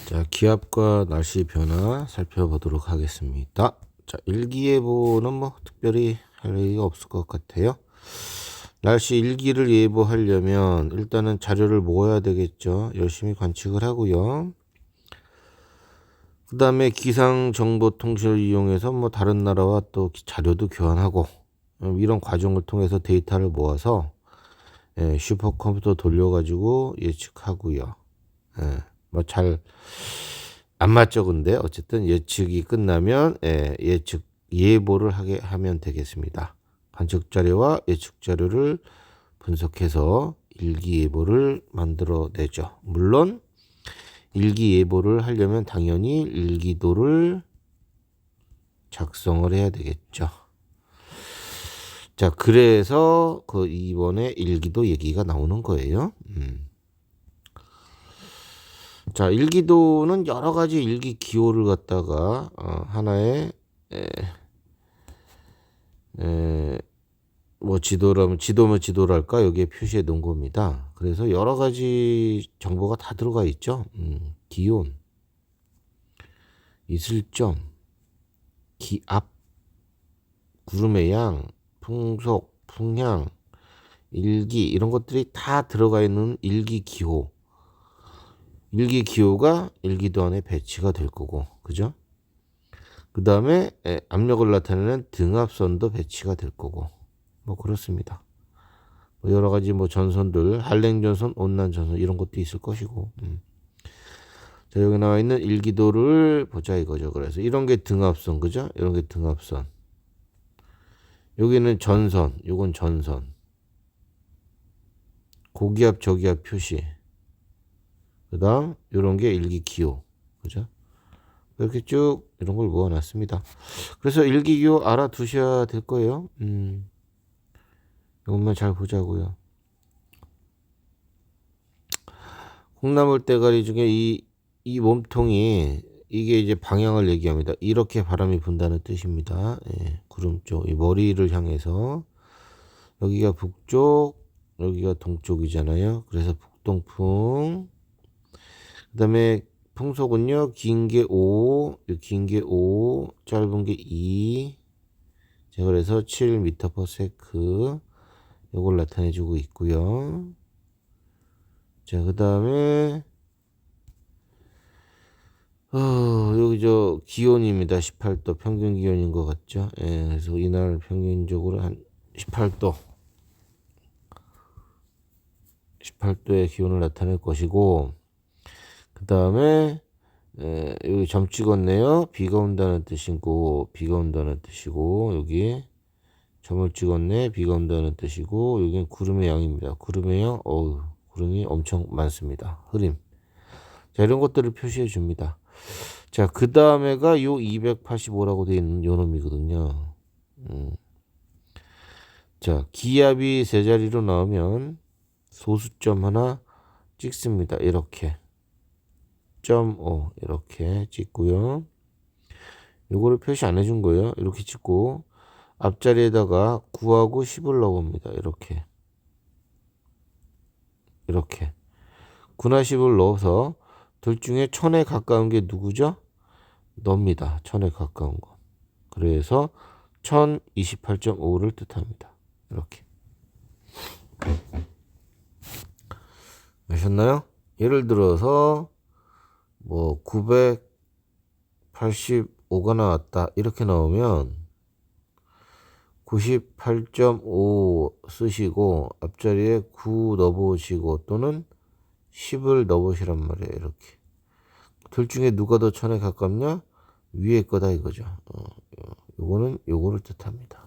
자, 기압과 날씨 변화 살펴보도록 하겠습니다. 자, 일기예보는 뭐 특별히 할 얘기가 없을 것 같아요. 날씨 일기를 예보하려면 일단은 자료를 모아야 되겠죠. 열심히 관측을 하고요. 그 다음에 기상정보통신을 이용해서 뭐 다른 나라와 또 자료도 교환하고 이런 과정을 통해서 데이터를 모아서 슈퍼컴퓨터 돌려가지고 예측하고요. 뭐 잘 안 맞죠, 근데 어쨌든 예측이 끝나면 예측 예보를 하게 하면 되겠습니다. 관측 자료와 예측 자료를 분석해서 일기예보를 만들어내죠. 물론 일기예보를 하려면 당연히 일기도를 작성을 해야 되겠죠. 자, 그래서 그 이번에 일기도 얘기가 나오는 거예요. 자, 일기도는 여러 가지 일기 기호를 갖다가 하나의 뭐 지도라면 지도랄까 여기에 표시해 놓은 겁니다. 그래서 여러 가지 정보가 다 들어가 있죠. 기온, 이슬점, 기압, 구름의 양, 풍속, 풍향, 일기 이런 것들이 다 들어가 있는 일기 기호. 일기 기호가 일기도 안에 배치가 될 거고, 그죠? 그 다음에 압력을 나타내는 등압선도 배치가 될 거고, 뭐 그렇습니다. 뭐 여러 가지 뭐 전선들, 한랭전선, 온난전선 이런 것도 있을 것이고. 자, 여기 나와 있는 일기도를 보자 이거죠. 그래서 이런 게 등압선, 그죠? 이런 게 등압선. 여기는 전선, 요건 전선. 고기압, 저기압 표시. 그 다음 요런 게 일기 기호, 그죠? 이렇게 쭉 이런 걸 모아놨습니다. 그래서 일기 기호 알아두셔야 될 거예요. 이것만 잘 보자고요. 콩나물 대가리 중에 이 몸통이 이게 이제 방향을 얘기합니다. 이렇게 바람이 분다는 뜻입니다. 구름 쪽, 이 머리를 향해서 여기가 북쪽, 여기가 동쪽이잖아요. 그래서 북동풍. 그다음에 풍속은요, 긴 게 5, 긴 게 5, 짧은 게 2. 자, 그래서 7m/s 요걸 나타내주고 있고요. 자, 그 다음에 여기 저 기온입니다. 18도 평균 기온인 것 같죠? 그래서 이날 평균적으로 한 18도 18도의 기온을 나타낼 것이고, 그 다음에 여기 점 찍었네요. 비가 온다는 뜻이고, 비가 온다는 뜻이고, 여기 점을 찍었네. 비가 온다는 뜻이고, 여기는 구름의 양입니다. 구름의 양, 구름이 엄청 많습니다. 흐림. 자, 이런 것들을 표시해 줍니다. 자, 그 다음에가 요 285라고 되어 있는 요 놈이거든요. 자, 기압이 세 자리로 나오면 소수점 하나 찍습니다. 이렇게. 0.5 이렇게 찍고요. 요거를 표시 안 해준 거예요. 이렇게 찍고 앞자리에다가 9하고 10을 넣어봅니다. 이렇게 9나 10을 넣어서 둘 중에 1000에 가까운 게 누구죠? 너입니다. 1000에 가까운 거. 그래서 1028.5를 뜻합니다. 이렇게. 아셨나요? 예를 들어서 뭐 985가 나왔다 이렇게 나오면 98.5 쓰시고 앞자리에 9 넣어보시고 또는 10을 넣어보시란 말이에요. 이렇게 둘 중에 누가 더 1000에 가깝냐? 위에 거다 이거죠. 요거는 요거를 뜻합니다.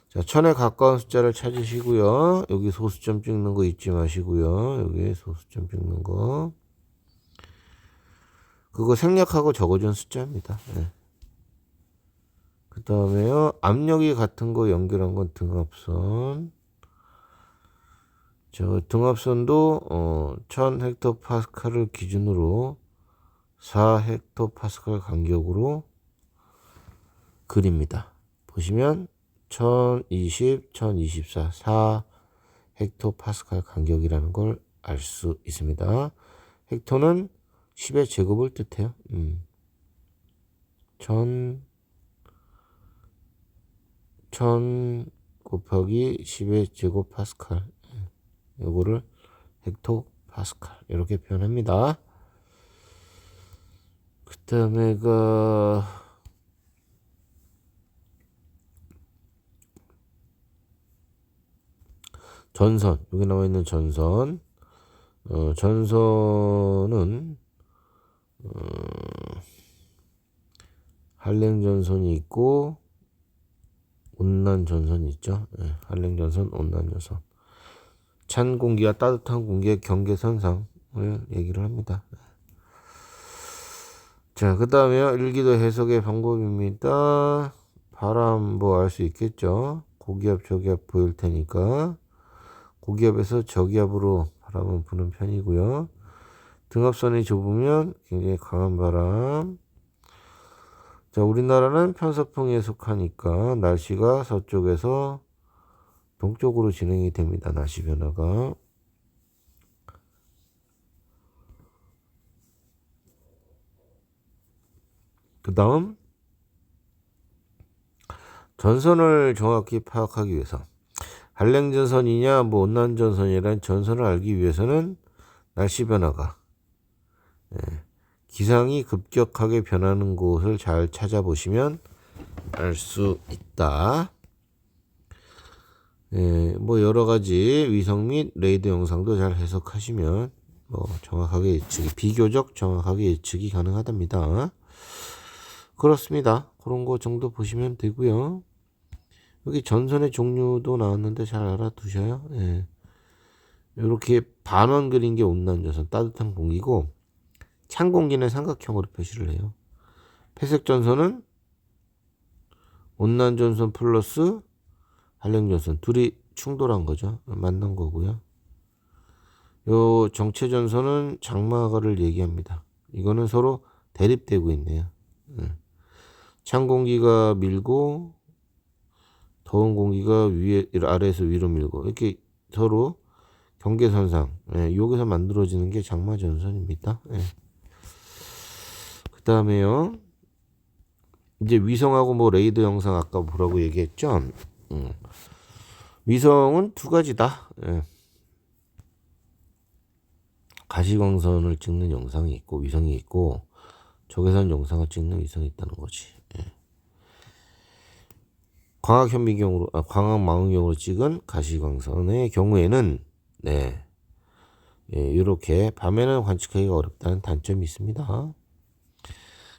자, 1000에 가까운 숫자를 찾으시고요. 여기 소수점 찍는 거 잊지 마시고요. 여기 소수점 찍는 거 그거 생략하고 적어준 숫자입니다. 그 다음에요, 압력이 같은 거 연결한 건 등압선. 저 등압선도 1000헥토파스칼을 기준으로 4헥토파스칼 간격으로 그립니다. 보시면 1020, 1024, 4헥토파스칼 간격이라는 걸 알 수 있습니다. 헥토는 10의 제곱을 뜻해요. 1000 곱하기 10의 제곱 파스칼. 요거를 헥토 파스칼 이렇게 표현합니다. 그 다음에 전선, 여기 나와 있는 전선. 전선은 한랭 전선이 있고 온난 전선이 있죠. 한랭 전선, 온난 전선. 찬 공기와 따뜻한 공기의 경계선상을 얘기를 합니다. 자, 그 다음에 일기도 해석의 방법입니다. 바람 뭐 알 수 있겠죠. 고기압, 저기압 보일 테니까 고기압에서 저기압으로 바람은 부는 편이고요. 등압선이 좁으면 굉장히 강한 바람. 자, 우리나라는 편서풍에 속하니까 날씨가 서쪽에서 동쪽으로 진행이 됩니다. 날씨 변화가. 그 다음 전선을 정확히 파악하기 위해서 한랭전선이냐 뭐 온난전선이라는 전선을 알기 위해서는 날씨 변화가 기상이 급격하게 변하는 곳을 잘 찾아보시면 알 수 있다. 뭐 여러 가지 위성 및 레이더 영상도 잘 해석하시면 뭐 정확하게 예측이 비교적 정확하게 예측이 가능하답니다. 그렇습니다. 그런 거 정도 보시면 되고요. 여기 전선의 종류도 나왔는데 잘 알아두셔요. 이렇게 반원 그린 게 온난전선, 따뜻한 공기고 찬 공기는 삼각형으로 표시를 해요. 회색 전선은 온난전선 플러스 한랭전선 둘이 충돌한 거죠. 만난 거고요. 요 정체전선은 장마가를 얘기합니다. 이거는 서로 대립되고 있네요. 찬 공기가 밀고 더운 공기가 아래에서 위로 밀고 이렇게 서로 경계선상 여기서 만들어지는 게 장마전선입니다. 그 다음에요. 이제 위성하고 뭐 레이더 영상 아까 보라고 얘기했죠. 위성은 두 가지다. 가시광선을 찍는 영상이 있고 위성이 있고 적외선 영상을 찍는 위성이 있다는 거지. 광학망원경으로 찍은 가시광선의 경우에는 이렇게 밤에는 관측하기가 어렵다는 단점이 있습니다.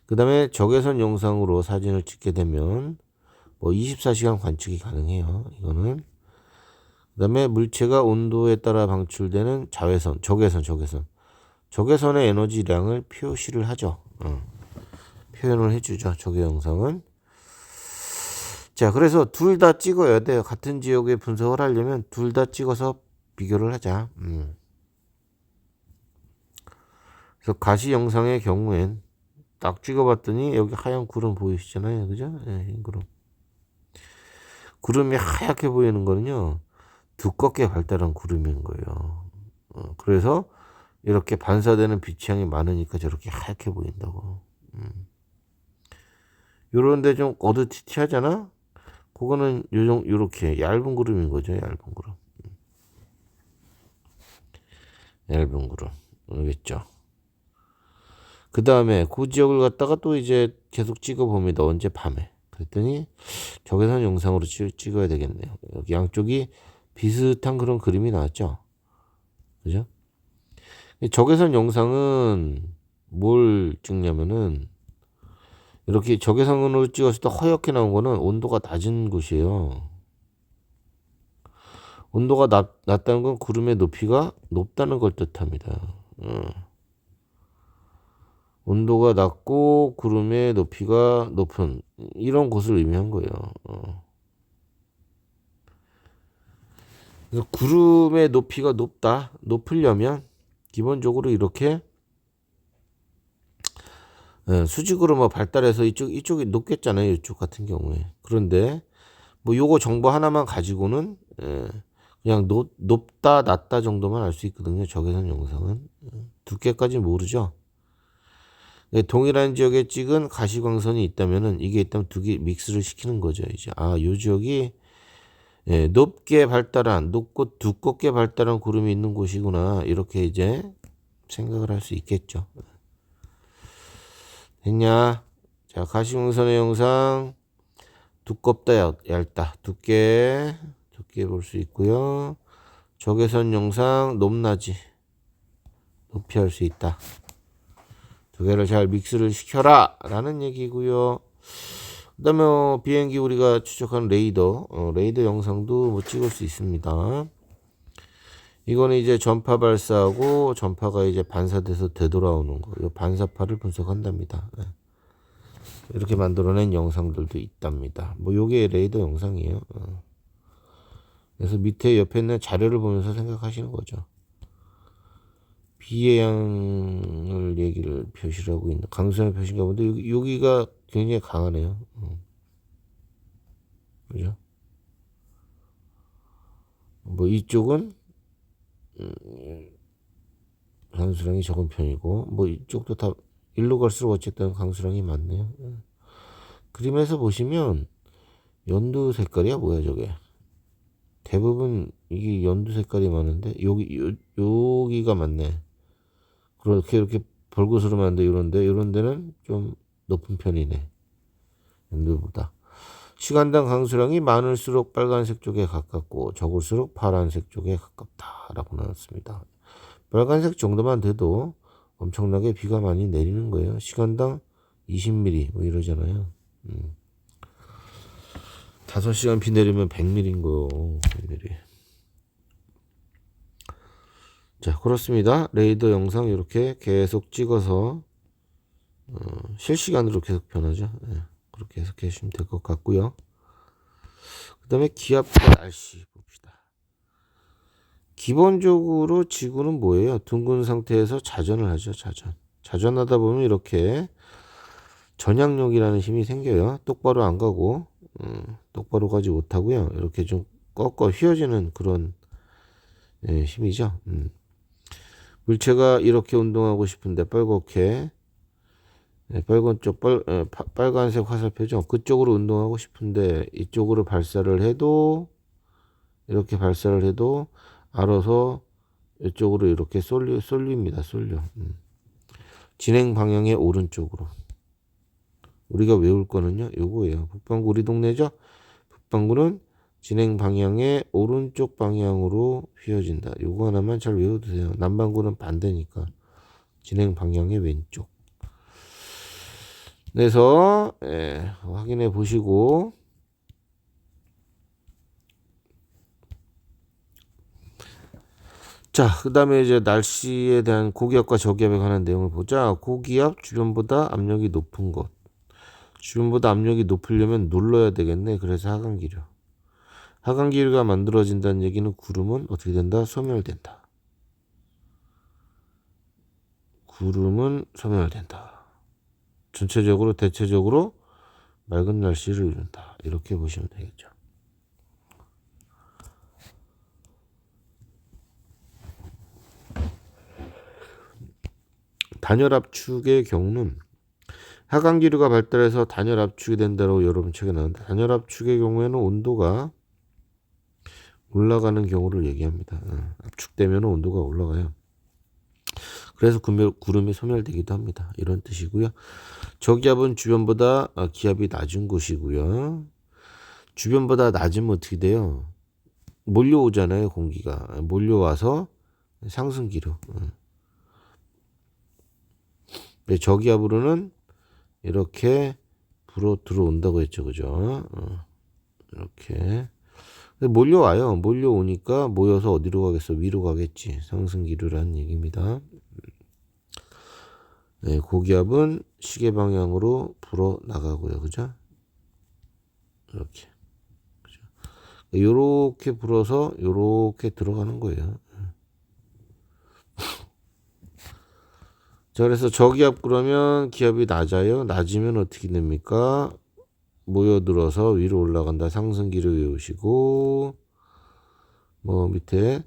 그 다음에 적외선 영상으로 사진을 찍게 되면 뭐 24시간 관측이 가능해요. 이거는. 그 다음에 물체가 온도에 따라 방출되는 적외선의 에너지량을 표시를 하죠. 표현을 해주죠. 적외 영상은. 자, 그래서 둘 다 찍어야 돼요. 같은 지역에 분석을 하려면 둘 다 찍어서 비교를 하자. 그래서 가시 영상의 경우엔 딱 찍어봤더니 여기 하얀 구름 보이시잖아요. 그죠? 흰 구름. 구름이 하얗게 보이는 거는요. 두껍게 발달한 구름인 거예요. 그래서 이렇게 반사되는 빛량이 많으니까 저렇게 하얗게 보인다고. 요런데 좀 어두티티하잖아? 그거는 요렇게 얇은 구름인 거죠. 얇은 구름. 얇은 구름. 알겠죠? 그 다음에 그 지역을 갖다가 또 이제 계속 찍어봅니다. 언제? 밤에. 그랬더니 적외선 영상으로 찍어야 되겠네요. 여기 양쪽이 비슷한 그런 그림이 나왔죠. 그죠? 적외선 영상은 뭘 찍냐면은 이렇게 적외선으로 찍었을 때 허옇게 나온 거는 온도가 낮은 곳이에요. 온도가 낮다는 건 구름의 높이가 높다는 걸 뜻합니다. 온도가 낮고 구름의 높이가 높은 이런 곳을 의미한 거예요. 그래서 구름의 높이가 높으려면 기본적으로 이렇게 수직으로 뭐 발달해서 이쪽이 높겠잖아요. 이쪽 같은 경우에. 그런데 뭐 요거 정보 하나만 가지고는 그냥 높다 낮다 정도만 알 수 있거든요. 적외선 영상은 두께까지 모르죠. 동일한 지역에 찍은 가시광선이 있다면은 이게 있다면 두 개 믹스를 시키는 거죠. 이제 요 지역이 높게 발달한 높고 두껍게 발달한 구름이 있는 곳이구나 이렇게 이제 생각을 할 수 있겠죠. 됐냐? 자, 가시광선의 영상 두껍다 얇다 두께 볼 수 있고요. 적외선 영상 높낮이 높이 할 수 있다. 두 개를 잘 믹스를 시켜라 라는 얘기고요. 그 다음에 비행기 우리가 추적한 레이더 레이더 영상도 뭐 찍을 수 있습니다. 이거는 이제 전파 발사하고 전파가 이제 반사돼서 되돌아오는 거, 이 반사파를 분석한답니다. 이렇게 만들어낸 영상들도 있답니다. 뭐 요게 레이더 영상이에요. 그래서 밑에 옆에 있는 자료를 보면서 생각하시는 거죠. 비의 양을 얘기를 표시를 하고 있는 강수량 표시인가 본데 여기가 굉장히 강하네요. 그죠? 뭐 이쪽은 강수량이 적은 편이고 뭐 이쪽도 다 일로 갈수록 어쨌든 강수량이 많네요. 그림에서 보시면 연두 색깔이야 뭐야 저게? 대부분 이게 연두 색깔이 많은데 여기가 많네. 그렇게 이렇게 벌겋으로 만데 이런 데는 좀 높은 편이네. 연두보다. 시간당 강수량이 많을수록 빨간색 쪽에 가깝고 적을수록 파란색 쪽에 가깝다라고 나왔습니다. 빨간색 정도만 돼도 엄청나게 비가 많이 내리는 거예요. 시간당 20mm 뭐 이러잖아요. 5시간 비 내리면 100mm인 거요. 100mm. 자, 그렇습니다. 레이더 영상 이렇게 계속 찍어서 실시간으로 계속 변하죠. 그렇게 해석해 주시면 될 것 같고요. 그 다음에 기압과 날씨 봅시다. 기본적으로 지구는 뭐예요? 둥근 상태에서 자전을 하죠. 자전하다 보면 이렇게 전향력이라는 힘이 생겨요. 똑바로 안 가고 똑바로 가지 못하고요. 이렇게 좀 꺾어 휘어지는 그런 힘이죠. 물체가 이렇게 운동하고 싶은데 빨갛게 빨간 쪽 빨간색 화살표죠. 그쪽으로 운동하고 싶은데 이쪽으로 발사를 해도 이렇게 발사를 해도 알아서 이쪽으로 이렇게 쏠립니다. 쏠려. 진행 방향의 오른쪽으로. 우리가 외울 거는요. 요거예요. 북반구 우리 동네죠. 북반구는 진행 방향의 오른쪽 방향으로 휘어진다. 요거 하나만 잘 외워두세요. 남반구는 반대니까 진행 방향의 왼쪽. 그래서 확인해 보시고 자, 그 다음에 이제 날씨에 대한 고기압과 저기압에 관한 내용을 보자. 고기압 주변보다 압력이 높은 것. 주변보다 압력이 높으려면 눌러야 되겠네. 그래서 하강기류. 하강기류가 만들어진다는 얘기는 구름은 어떻게 된다? 소멸된다. 구름은 소멸된다. 전체적으로 대체적으로 맑은 날씨를 이룬다. 이렇게 보시면 되겠죠. 단열 압축의 경우는 하강기류가 발달해서 단열 압축이 된다고 여러분 책에 나온다. 단열 압축의 경우에는 온도가 올라가는 경우를 얘기합니다. 압축되면 온도가 올라가요. 그래서 구름이 소멸되기도 합니다. 이런 뜻이고요. 저기압은 주변보다 기압이 낮은 곳이고요. 주변보다 낮으면 어떻게 돼요? 몰려오잖아요. 공기가 몰려와서 상승기류. 저기압으로는 이렇게 불어 들어온다고 했죠. 그죠? 이렇게 몰려와요. 몰려오니까 모여서 어디로 가겠어? 위로 가겠지. 상승기류라는 얘기입니다. 네, 고기압은 시계 방향으로 불어 나가고요. 그죠? 이렇게. 그죠? 요렇게 불어서 요렇게 들어가는 거예요. 자, 그래서 저기압 그러면 기압이 낮아요. 낮으면 어떻게 됩니까? 모여들어서 위로 올라간다. 상승기류 외우시고 뭐 밑에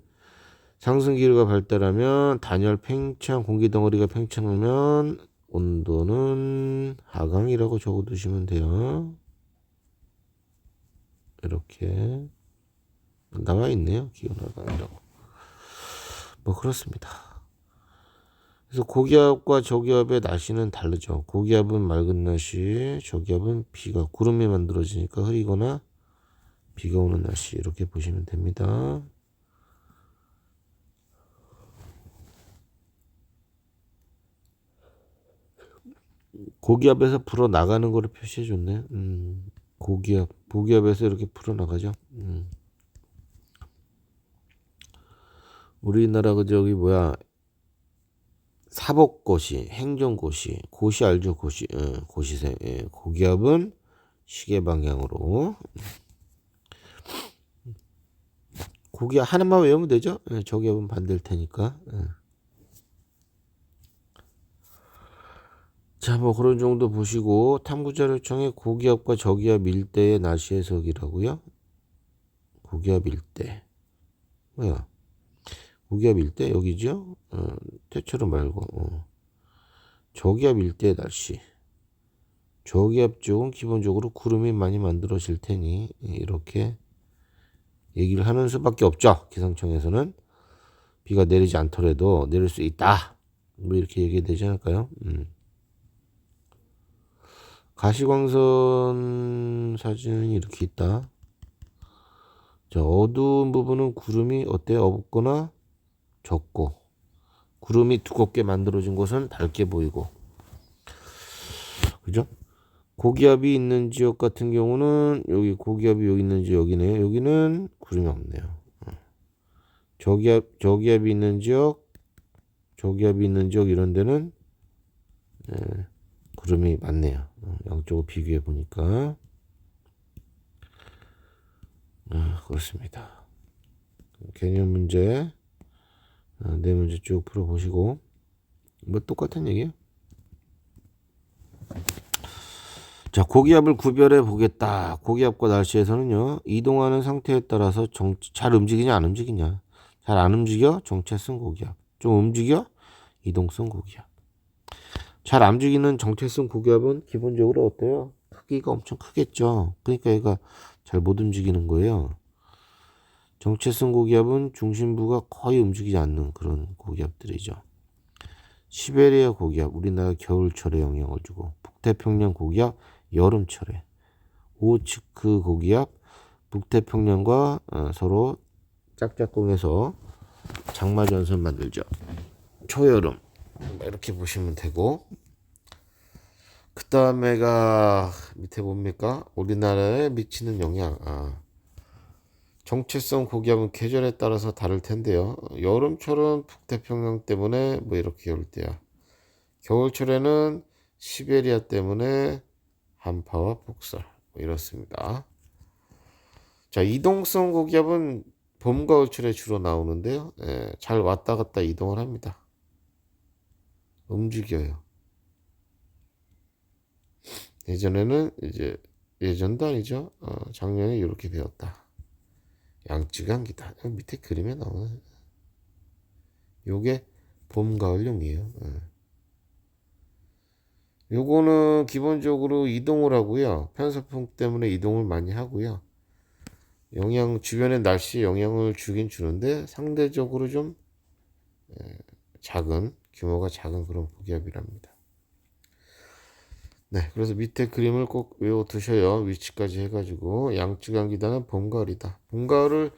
상승기류가 발달하면 단열 팽창 공기덩어리가 팽창하면 온도는 하강이라고 적어두시면 돼요. 이렇게 나와 있네요. 기온 하강이라고. 뭐 그렇습니다. 그래서 고기압과 저기압의 날씨는 다르죠. 고기압은 맑은 날씨, 저기압은 비가 구름이 만들어지니까 흐리거나 비가 오는 날씨 이렇게 보시면 됩니다. 고기압에서 불어 나가는 거를 표시해 줬네. 고기압에서 이렇게 불어 나가죠. 우리나라 그 저기 뭐야 사법고시, 행정고시, 고시 알죠? 고시, 고시생. 예, 고기압은 시계 방향으로. 고기압 하나만 외우면 되죠? 예, 저기압은 반대일 테니까. 예. 자, 뭐 그런 정도 보시고 탐구자료청의 고기압과 저기압 일대의 날씨 해석이라고요? 고기압 일대. 뭐야? 고기압 일대 여기죠? 때처럼 말고. 저기압 일대의 날씨. 저기압 쪽은 기본적으로 구름이 많이 만들어질 테니 이렇게 얘기를 하는 수밖에 없죠. 기상청에서는 비가 내리지 않더라도 내릴 수 있다. 뭐 이렇게 얘기 되지 않을까요? 가시광선 사진은 이렇게 있다. 자, 어두운 부분은 구름이 어때요? 없거나 적고, 구름이 두껍게 만들어진 곳은 밝게 보이고, 그죠? 고기압이 있는 지역 같은 경우는 여기 고기압이 여기 있는 지역이네요. 여기는 구름이 없네요. 저기압이 있는 지역, 저기압이 있는 지역 이런 데는 구름이 많네요. 양쪽을 비교해 보니까 그렇습니다. 개념 문제 네 문제 쭉 풀어보시고 뭐 똑같은 얘기예요. 자, 고기압을 구별해 보겠다. 고기압과 날씨에서는요, 이동하는 상태에 따라서 잘 움직이냐 안 움직이냐. 잘 안 움직여 정체성 고기압. 좀 움직여 이동성 고기압. 잘 안 움직이는 정체성 고기압은 기본적으로 어때요? 크기가 엄청 크겠죠. 그러니까 얘가 잘 못 움직이는 거예요. 정체성 고기압은 중심부가 거의 움직이지 않는 그런 고기압들이죠. 시베리아 고기압, 우리나라 겨울철에 영향을 주고, 북태평양 고기압, 여름철에, 오호츠크 고기압, 북태평양과 서로 짝짝꿍해서 장마전선 만들죠. 초여름 이렇게 보시면 되고, 그 다음에가 밑에 뭡니까? 우리나라에 미치는 영향. 정체성 고기압은 계절에 따라서 다를 텐데요. 여름철은 북태평양 때문에 뭐 이렇게 올 때야. 겨울철에는 시베리아 때문에 한파와 폭설 뭐 이렇습니다. 자, 이동성 고기압은 봄, 가을철에 주로 나오는데요. 잘 왔다 갔다 이동을 합니다. 움직여요. 예전에는 이제 예전도 아니죠. 작년에 이렇게 되었다. 양쯔강기다. 밑에 그림에 나오는 요게 봄, 가을용이에요. 요거는 기본적으로 이동을 하고요. 편서풍 때문에 이동을 많이 하고요. 주변의 날씨에 영향을 주긴 주는데 상대적으로 좀 규모가 작은 그런 고기압이랍니다. 네, 그래서 밑에 그림을 꼭 외워 두셔요. 위치까지 해가지고 양쯔강기다는 봄, 가을이다. 봄, 가을을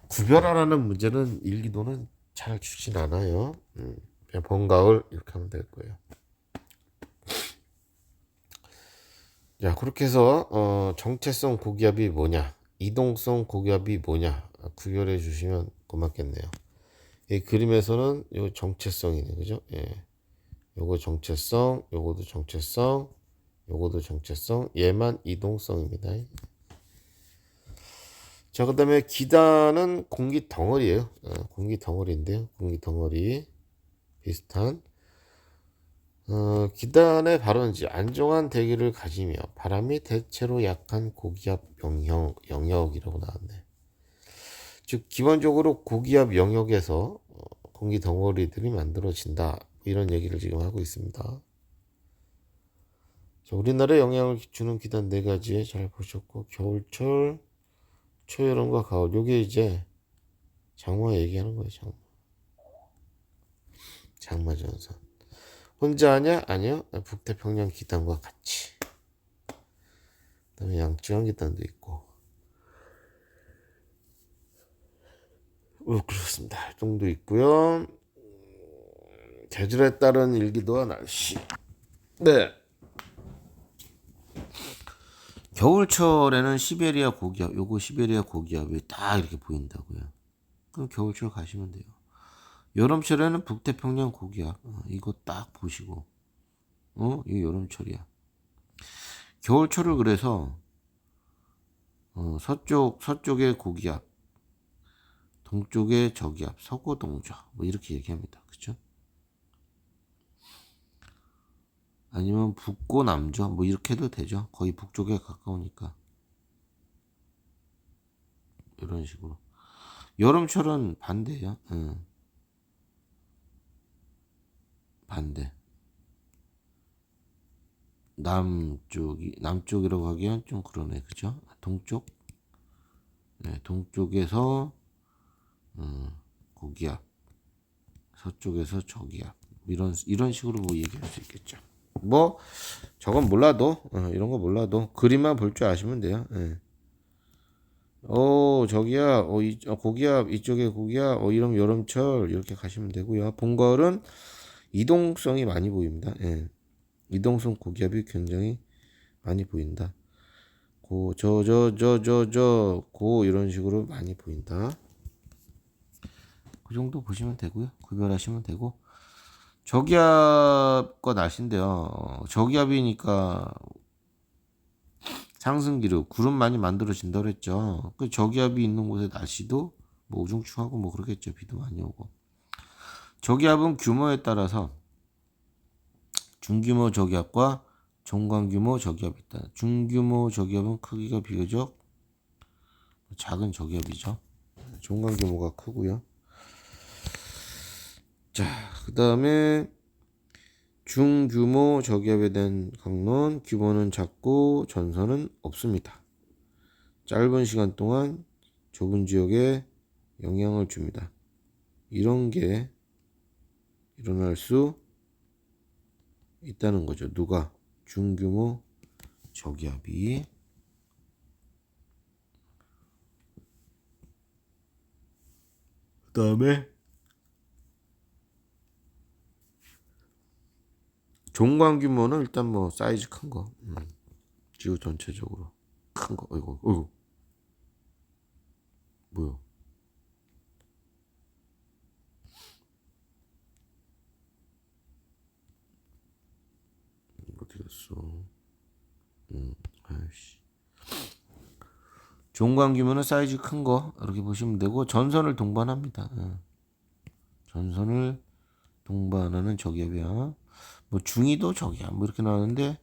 구별하라는 문제는 일기도는 잘 주진 않아요. 그냥 봄, 가을 이렇게 하면 될 거예요. 자, 그렇게 해서 정체성 고기압이 뭐냐, 이동성 고기압이 뭐냐 구별해 주시면 고맙겠네요. 이 그림에서는 요 정체성이네, 그죠? 예. 요거 정체성, 요거도 정체성, 요거도 정체성, 얘만 이동성입니다. 자, 그 다음에 기단은 공기 덩어리예요. 공기 덩어리인데요. 공기 덩어리 비슷한 기단의 발원지 안정한 대기를 가지며 바람이 대체로 약한 고기압 영역이라고 나왔네. 즉 기본적으로 고기압 영역에서 공기 덩어리들이 만들어진다, 이런 얘기를 지금 하고 있습니다. 자, 우리나라에 영향을 주는 기단 네 가지 잘 보셨고, 겨울철, 초여름과 가을. 요게 이제 장마 얘기하는 거예요. 장마 전선. 혼자 하냐? 아니요. 북태평양 기단과 같이. 그다음에 양쯔강 기단도 있고. 그렇습니다. 활동도 있고요. 계절에 따른 일기도와 날씨. 네. 겨울철에는 시베리아 고기압, 요거 시베리아 고기압이 딱 이렇게 보인다고요. 그럼 겨울철 가시면 돼요. 여름철에는 북태평양 고기압, 이거 딱 보시고, 이거 여름철이야. 겨울철을 그래서 서쪽의 고기압, 동쪽의 저기압, 서고동저 뭐 이렇게 얘기합니다. 그죠? 아니면 북고 남저 뭐 이렇게 해도 되죠. 거의 북쪽에 가까우니까. 이런 식으로. 여름철은 반대예요. 반대. 남쪽이라고 하기엔 좀 그러네. 그죠? 동쪽? 네, 동쪽에서 고기압, 서쪽에서 저기압. 이런 식으로 뭐 얘기할 수 있겠죠. 뭐 저건 몰라도 이런 거 몰라도 그림만 볼 줄 아시면 돼요. 예. 저기야, 고기압 이쪽에 고기압, 이러면 여름철 이렇게 가시면 되고요. 본거울은 이동성이 많이 보입니다. 예. 이동성 고기압이 굉장히 많이 보인다. 이런 식으로 많이 보인다. 그 정도 보시면 되고요. 구별하시면 되고. 저기압과 날씨인데요. 저기압이니까 상승기류, 구름 많이 만들어진다 그랬죠. 그 저기압이 있는 곳의 날씨도 뭐 우중충하고 뭐 그러겠죠. 비도 많이 오고. 저기압은 규모에 따라서 중규모 저기압과 중간규모 저기압이 있다. 중규모 저기압은 크기가 비교적 작은 저기압이죠. 중간규모가 크고요. 자, 그 다음에 중규모 저기압에 대한 강론, 규모는 작고 전선은 없습니다. 짧은 시간 동안 좁은 지역에 영향을 줍니다. 이런 게 일어날 수 있다는 거죠. 누가? 중규모 저기압이. 그 다음에 종관 규모는 일단 뭐 사이즈 큰 거. 지구 전체적으로 큰 거. 어이구. 뭐야? 어디 갔어? 아이씨. 종관 규모는 사이즈 큰 거 이렇게 보시면 되고 전선을 동반합니다. 전선을 동반하는 저기압이야. 뭐 중위도 저기압 뭐 이렇게 나오는데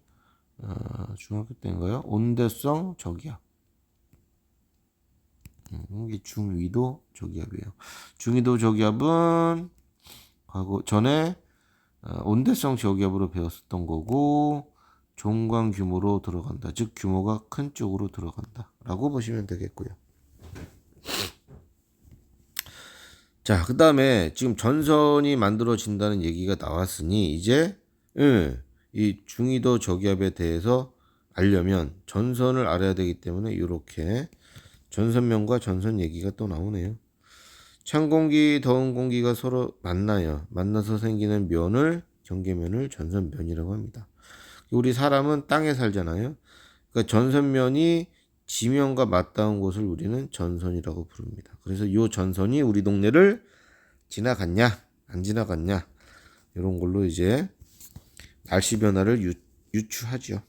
중학교 때인가요? 온대성 저기압. 이게 중위도 저기압이에요. 중위도 저기압은 과거 전에 온대성 저기압으로 배웠었던 거고 종관 규모로 들어간다. 즉 규모가 큰 쪽으로 들어간다. 라고 보시면 되겠고요. 자, 그 다음에 지금 전선이 만들어진다는 얘기가 나왔으니 이제 이 중위도 저기압에 대해서 알려면 전선을 알아야 되기 때문에 이렇게 전선면과 전선 얘기가 또 나오네요. 찬 공기, 더운 공기가 서로 만나요. 만나서 생기는 면을 경계면을 전선면이라고 합니다. 우리 사람은 땅에 살잖아요. 그러니까 전선면이 지면과 맞닿은 곳을 우리는 전선이라고 부릅니다. 그래서 이 전선이 우리 동네를 지나갔냐, 안 지나갔냐 이런 걸로 이제 날씨 변화를 유추하죠.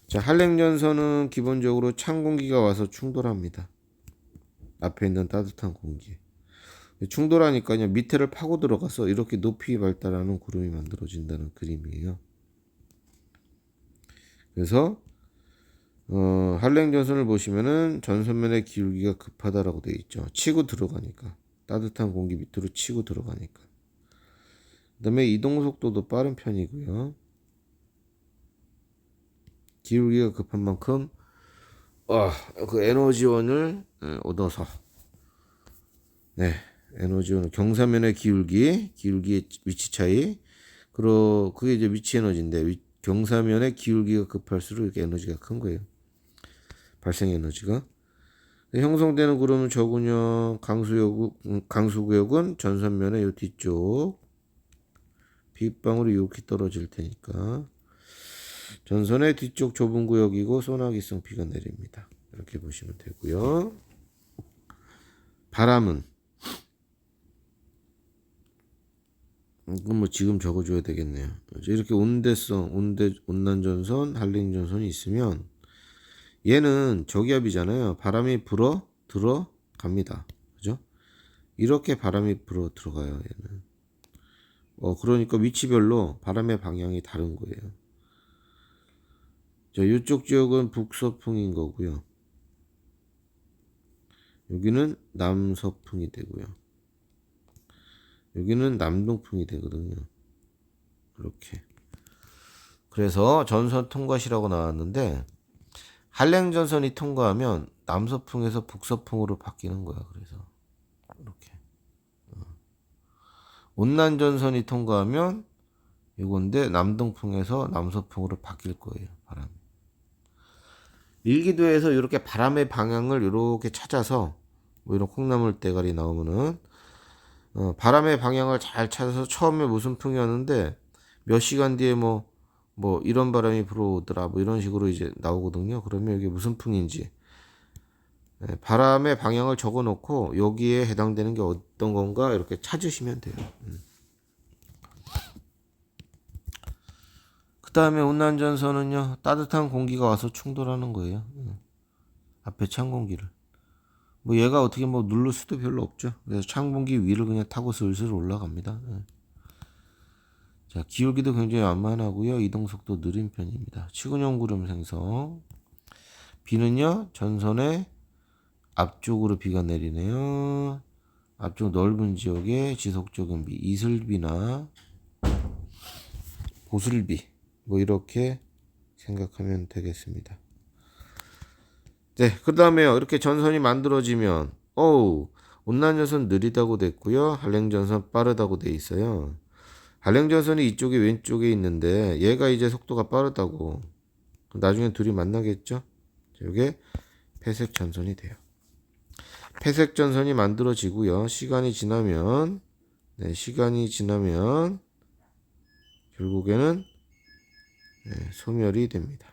자, 한랭전선은 기본적으로 찬 공기가 와서 충돌합니다. 앞에 있는 따뜻한 공기. 충돌하니까요 밑에를 파고 들어가서 이렇게 높이 발달하는 구름이 만들어진다는 그림이에요. 그래서 한랭전선을 보시면은 전선면의 기울기가 급하다라고 되어 있죠. 치고 들어가니까 따뜻한 공기 밑으로 치고 들어가니까. 그다음에 이동 속도도 빠른 편이고요. 기울기가 급한 만큼 그 에너지원을 얻어서 에너지원 경사면의 기울기의 위치 차이 그게 이제 위치 에너지인데 경사면의 기울기가 급할수록 이렇게 에너지가 큰 거예요. 발생 에너지가. 형성되는 구름은 저근형 강수구역은 전선면의 요 뒤쪽 빗방울이 이렇게 떨어질 테니까 전선의 뒤쪽 좁은 구역이고 소나기성 비가 내립니다. 이렇게 보시면 되고요. 바람은 이건 뭐 지금 적어줘야 되겠네요. 이렇게 온난전선, 한랭전선이 있으면 얘는 저기압이잖아요. 바람이 불어 들어갑니다. 그죠? 이렇게 바람이 불어 들어가요. 얘는. 그러니까 위치별로 바람의 방향이 다른 거예요. 자, 이쪽 지역은 북서풍인 거고요. 여기는 남서풍이 되고요. 여기는 남동풍이 되거든요. 이렇게. 그래서 전선 통과시라고 나왔는데 한랭전선이 통과하면 남서풍에서 북서풍으로 바뀌는 거야. 그래서 이렇게. 온난전선이 통과하면 이건데 남동풍에서 남서풍으로 바뀔 거예요. 바람이. 일기도에서 이렇게 바람의 방향을 이렇게 찾아서 뭐 이런 콩나물 대가리 나오면은 바람의 방향을 잘 찾아서 처음에 무슨 풍이었는데 몇 시간 뒤에 뭐 이런 바람이 불어오더라 뭐 이런 식으로 이제 나오거든요. 그러면 이게 무슨 풍인지 바람의 방향을 적어 놓고 여기에 해당되는 게 어떤 건가 이렇게 찾으시면 돼요. 그 다음에 온난전선은요 따뜻한 공기가 와서 충돌하는 거예요. 앞에 찬 공기를 뭐 얘가 어떻게 뭐 누를 수도 별로 없죠. 그래서 찬 공기 위를 그냥 타고 슬슬 올라갑니다. 자, 기울기도 굉장히 완만하고요. 이동속도 느린 편입니다. 치근형 구름 생성. 비는요, 전선의 앞쪽으로 비가 내리네요. 앞쪽 넓은 지역에 지속적인 비, 이슬비나 보슬비, 뭐 이렇게 생각하면 되겠습니다. 네, 그 다음에요. 이렇게 전선이 만들어지면, 온난전선 느리다고 됐고요. 한랭전선 빠르다고 돼 있어요. 한랭전선이 이쪽에 왼쪽에 있는데 얘가 이제 속도가 빠르다고 나중에 둘이 만나겠죠. 이게 폐색전선이 돼요. 폐색전선이 만들어지고요. 시간이 지나면 결국에는 소멸이 됩니다.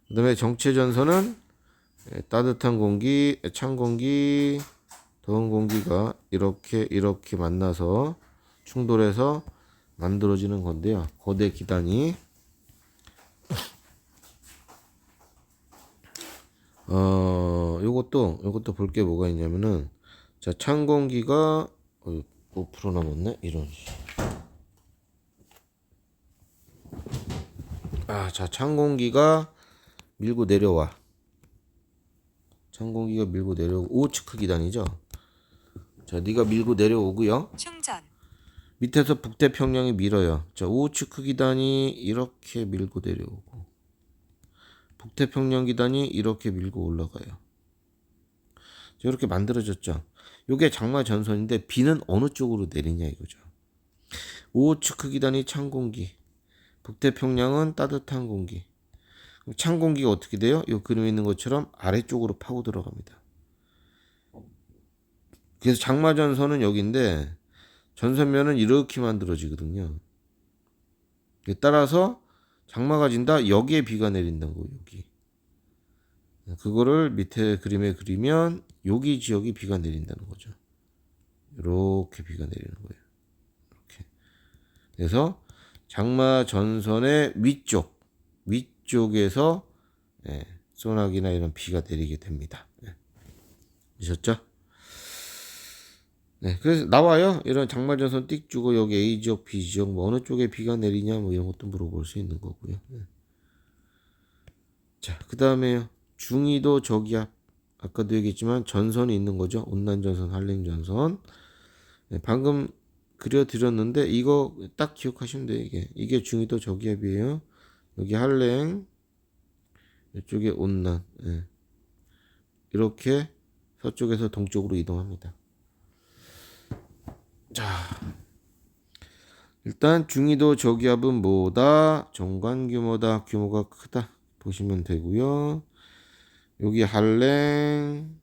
그 다음에 정체전선은 따뜻한 공기, 찬 공기, 더운 공기가 이렇게 만나서 충돌해서 만들어지는 건데요. 거대 기단이 요것도 볼 게 뭐가 있냐면은 자, 찬 공기가 5% 남았네. 이런. 자, 찬 공기가 밀고 내려와. 찬 공기가 밀고 내려오고 우측 기단이죠. 자, 네가 밀고 내려오고요. 충전. 밑에서 북태평양이 밀어요. 자, 우측 기단이 이렇게 밀고 내려오고 북태평양 기단이 이렇게 밀고 올라가요. 자, 이렇게 만들어졌죠. 이게 장마 전선인데 비는 어느 쪽으로 내리냐 이거죠. 우측 기단이 찬 공기, 북태평양은 따뜻한 공기. 찬 공기가 어떻게 돼요? 이 그림에 있는 것처럼 아래쪽으로 파고 들어갑니다. 그래서 장마 전선은 여기인데 전선면은 이렇게 만들어지거든요. 따라서 장마가 진다 여기에 비가 내린다는 거예요. 여기. 그거를 밑에 그림에 그리면 여기 지역이 비가 내린다는 거죠. 이렇게 비가 내리는 거예요. 이렇게. 그래서 장마 전선의 위쪽에서 소나기나 이런 비가 내리게 됩니다. 아셨죠? 네, 그래서 나와요. 이런 장마전선 띡 주고 여기 A 지역, B 지역 뭐 어느 쪽에 비가 내리냐 뭐 이런 것도 물어볼 수 있는 거고요. 자, 그 다음에 중위도 저기압 아까도 얘기했지만 전선이 있는 거죠. 온난전선, 한랭전선. 방금 그려드렸는데 이거 딱 기억하시면 돼요. 이게 중위도 저기압이에요. 여기 한랭, 이쪽에 온난. 예. 이렇게 서쪽에서 동쪽으로 이동합니다. 자, 일단 중위도 저기압은 뭐다? 정관 규모다. 규모가 크다. 보시면 되고요. 여기 한랭,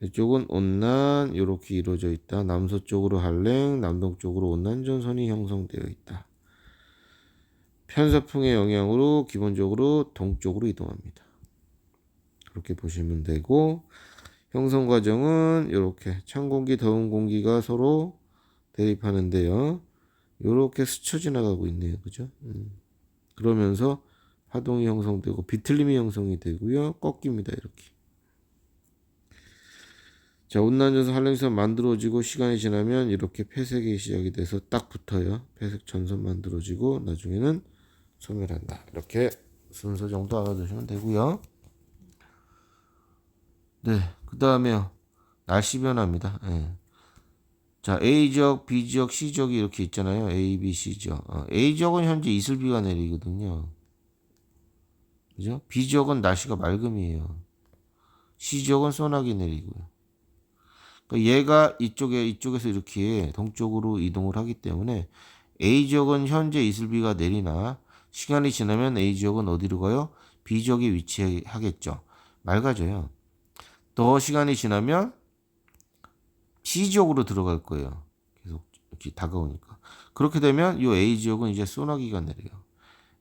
이쪽은 온난 이렇게 이루어져 있다. 남서쪽으로 한랭, 남동쪽으로 온난 전선이 형성되어 있다. 편서풍의 영향으로 기본적으로 동쪽으로 이동합니다. 그렇게 보시면 되고, 형성 과정은 이렇게 찬 공기, 더운 공기가 서로 대립하는데요. 이렇게 스쳐 지나가고 있네요. 그죠? 그러면서 파동이 형성되고 비틀림이 형성이 되고요. 꺾입니다. 이렇게. 자, 온난전선 한랭선 만들어지고 시간이 지나면 이렇게 폐색이 시작이 돼서 딱 붙어요. 폐색 전선 만들어지고 나중에는 소멸한다. 이렇게 순서 정도 알아두시면 되고요. 네, 그 다음에요. 날씨 변화입니다. 예. 자, A지역, B지역, C지역이 이렇게 있잖아요. A, B, C지역. A지역은 현재 이슬비가 내리거든요. 그죠? B지역은 날씨가 맑음이에요. C지역은 소나기 내리고요. 그러니까 얘가 이쪽에서 이렇게 동쪽으로 이동을 하기 때문에 A지역은 현재 이슬비가 내리나 시간이 지나면 A지역은 어디로 가요? B지역에 위치하겠죠. 맑아져요. 더 시간이 지나면 C지역으로 들어갈 거예요. 계속 이렇게 다가오니까. 그렇게 되면 이 A지역은 이제 소나기가 내려요.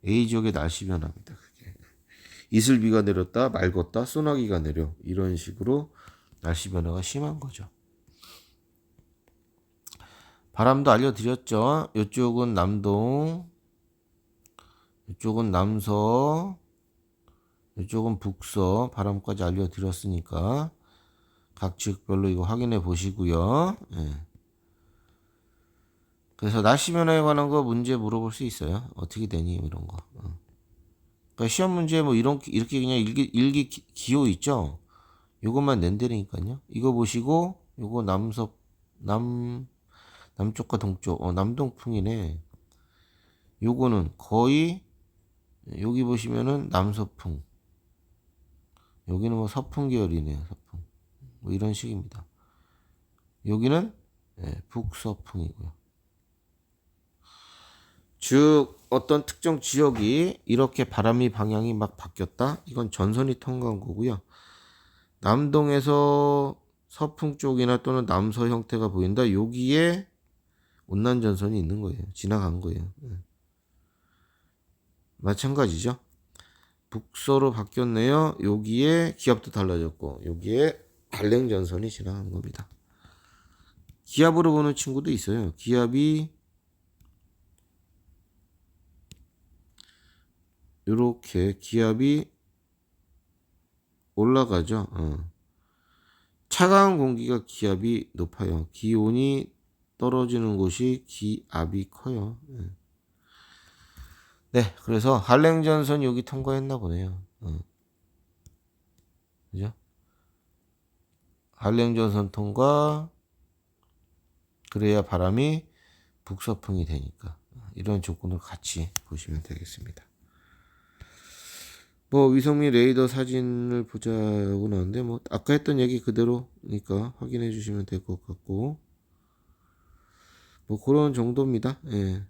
A지역의 날씨 변화입니다. 그게. 이슬비가 내렸다, 맑았다, 소나기가 내려. 이런 식으로 날씨 변화가 심한 거죠. 바람도 알려드렸죠. 이쪽은 남동, 이쪽은 남서, 이쪽은 북서. 바람까지 알려드렸으니까 각 지역별로 이거 확인해 보시고요. 예. 그래서 날씨 변화에 관한 거 문제 물어볼 수 있어요. 어떻게 되니 이런 거. 그러니까 시험 문제 뭐 이렇게 그냥 일기 기호 있죠. 요것만 낸다니까요. 이거 보시고 요거 남쪽과 동쪽 남동풍이네. 요거는 거의 여기 보시면은 남서풍. 여기는 뭐 서풍 계열이네요. 서풍. 뭐 이런 식입니다. 여기는 북서풍이고요. 즉 어떤 특정 지역이 이렇게 바람이 방향이 막 바뀌었다. 이건 전선이 통과한 거고요. 남동에서 서풍 쪽이나 또는 남서 형태가 보인다. 여기에 온난 전선이 있는 거예요. 지나간 거예요. 마찬가지죠. 북서로 바뀌었네요. 여기에 기압도 달라졌고 여기에 한랭 전선이 지나간 겁니다. 기압으로 보는 친구도 있어요. 기압이 이렇게 기압이 올라가죠. 차가운 공기가 기압이 높아요. 기온이 떨어지는 곳이 기압이 커요. 네, 그래서 한랭전선 여기 통과했나 보네요. 그죠? 한랭전선 통과. 그래야 바람이 북서풍이 되니까. 이런 조건을 같이 보시면 되겠습니다. 뭐 위성미 레이더 사진을 보자고 나왔는데 뭐 아까 했던 얘기 그대로니까 확인해 주시면 될 것 같고 뭐 그런 정도입니다. 예.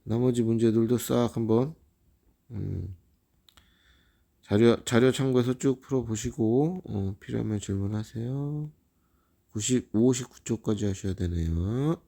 나머지 문제들도 싹 한번 자료 참고해서 쭉 풀어보시고 필요하면 질문하세요. 59쪽까지 하셔야 되네요.